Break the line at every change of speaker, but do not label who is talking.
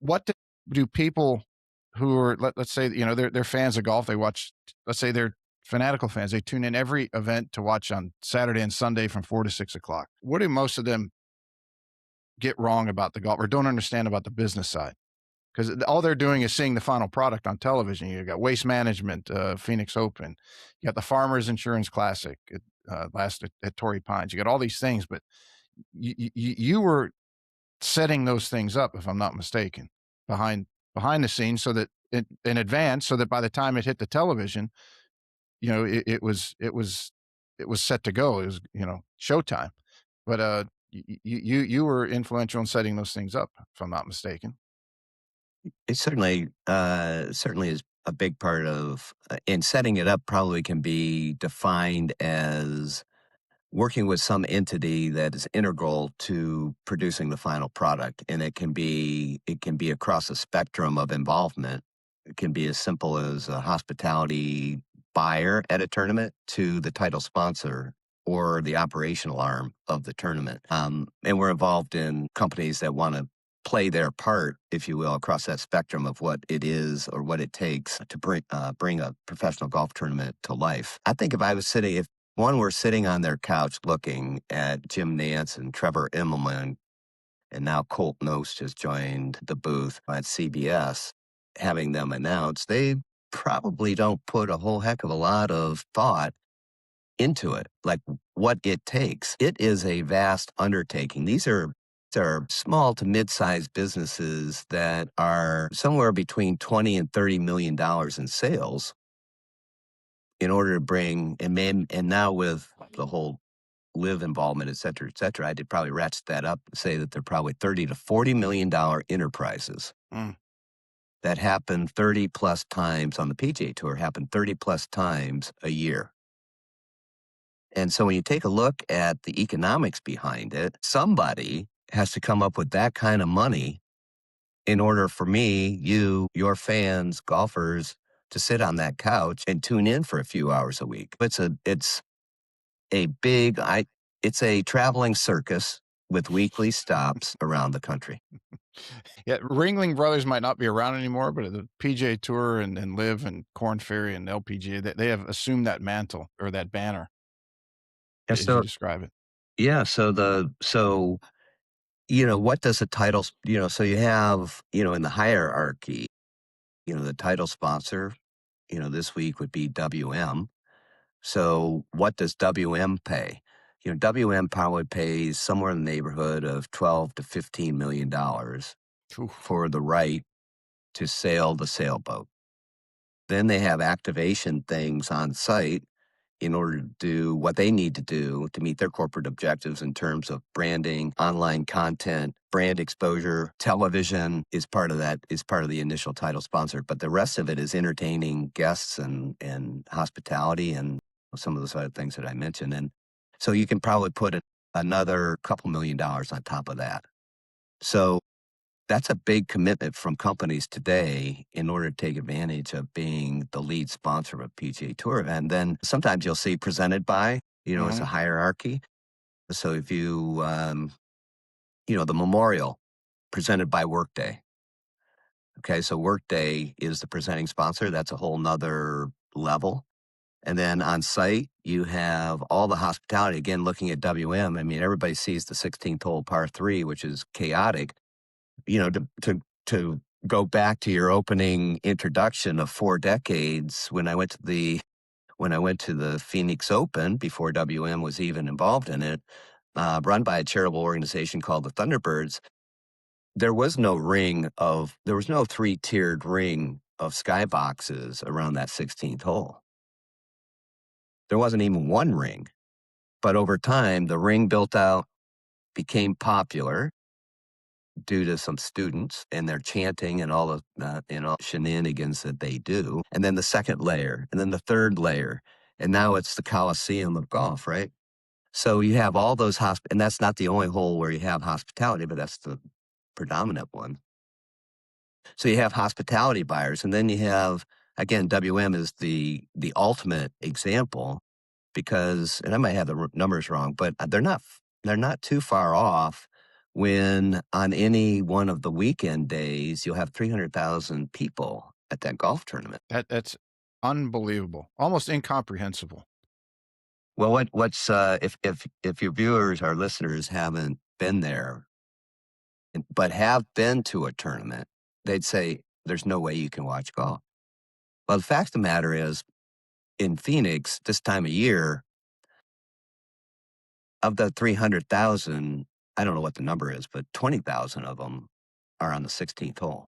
what do people who are, let's say, they're fans of golf, they watch, let's say they're fanatical fans, they tune in every event to watch on Saturday and Sunday from 4 to 6 o'clock. What do most of them get wrong about the golf or don't understand about the business side? Because all they're doing is seeing the final product on television. You got Waste Management, Phoenix Open, you got the Farmers Insurance Classic, last at Torrey Pines. You got all these things, but you were setting those things up, if I'm not mistaken, behind the scenes, so that in advance, so that by the time it hit the television, it was set to go. It was showtime. But you were influential in setting those things up, if I'm not mistaken.
It certainly is a big part of, and setting it up probably can be defined as working with some entity that is integral to producing the final product, and it can be across a spectrum of involvement. It can be as simple as a hospitality buyer at a tournament to the title sponsor or the operational arm of the tournament. And we're involved in companies that want to play their part, if you will, across that spectrum of what it is or what it takes to bring a professional golf tournament to life. I think if one were sitting on their couch looking at Jim Nance and Trevor Immelman, and now Colt Knost has joined the booth at CBS, having them announce, they probably don't put a whole heck of a lot of thought into it, like what it takes. It is a vast undertaking. These are small to mid-sized businesses that are somewhere between 20 and $30 million in sales in order to bring, and now with the whole live involvement, et cetera, I did probably ratchet that up and say that they're probably $30 to $40 million enterprises
Mm.
that happen 30 plus times on the PGA Tour, happen 30 plus times a year. And so when you take a look at the economics behind it, somebody has to come up with that kind of money in order for me, you, your fans, golfers, to sit on that couch and tune in for a few hours a week. It's a traveling circus with weekly stops around the country.
Yeah, Ringling Brothers might not be around anymore, but the PGA Tour and Live and Corn Ferry and LPGA, they have assumed that mantle or that banner,
Yeah,
as you
so
describe it.
yeah, what does a title, so you have, in the hierarchy, the title sponsor, this week would be WM. So what does WM pay? WM probably pays somewhere in the neighborhood of 12 to $15 million
Oof.
for the right to sail the sailboat. Then they have activation things on site in order to do what they need to do to meet their corporate objectives in terms of branding, online content, brand exposure. Television is part of that, is part of the initial title sponsor, but the rest of it is entertaining guests and hospitality and some of those other things that I mentioned. And so you can probably put another couple $1 million on top of that. So that's a big commitment from companies today in order to take advantage of being the lead sponsor of a PGA Tour event. And then sometimes you'll see presented by, it's a
Mhm.
hierarchy. So if the memorial presented by Workday. Okay, so Workday is the presenting sponsor. That's a whole nother level. And then on site, you have all the hospitality. Again, looking at WM, I mean, everybody sees the 16th hole par 3, which is chaotic. To go back to your opening introduction of 4 decades, when I went to the Phoenix Open before WM was even involved in it, run by a charitable organization called the Thunderbirds, there was no 3-tiered ring of skyboxes around that 16th hole. There wasn't even one ring, but over time, the ring built out, became popular due to some students and their chanting and all the shenanigans that they do. And then the second layer, and then the third layer, and now it's the Coliseum of golf, right? So you have all those and that's not the only hole where you have hospitality, but that's the predominant one. So you have hospitality buyers, and then you have, again, WM is the ultimate example because, and I might have the numbers wrong, but they're not too far off when on any one of the weekend days, you'll have 300,000 people at that golf tournament.
That's unbelievable, almost incomprehensible.
Well, if your viewers or listeners haven't been there, but have been to a tournament, they'd say, "There's no way you can watch golf." Well, the fact of the matter is, in Phoenix, this time of year, of the 300,000, I don't know what the number is, but 20,000 of them are on the 16th hole.